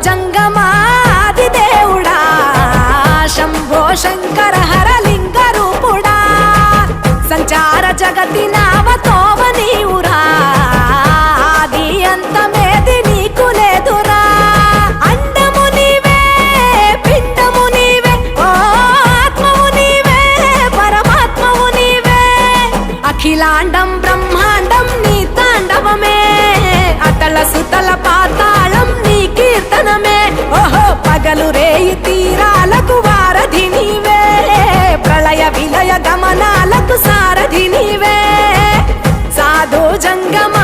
జంగమాది దేవుడా శంభో శంకర హరలింగ రూపుడా సంచార జగతి నావతోవ నీవురా ఆది అంతమేది నీకు లేదురా అండము నీవే పిండము నీవే ఓ ఆత్మవు నీవే పరమాత్మవు నీవే అఖిలాండం బ్రహ్మాండం నీ తాండవమే అతల సుతల పాతాళం నీ కీర్తనమే ఓహో పగలు రేయి తీరాలకు వారధి నీవే ప్రళయ విలయ గమనాలకు సారథి నీవే సాధు జంగమ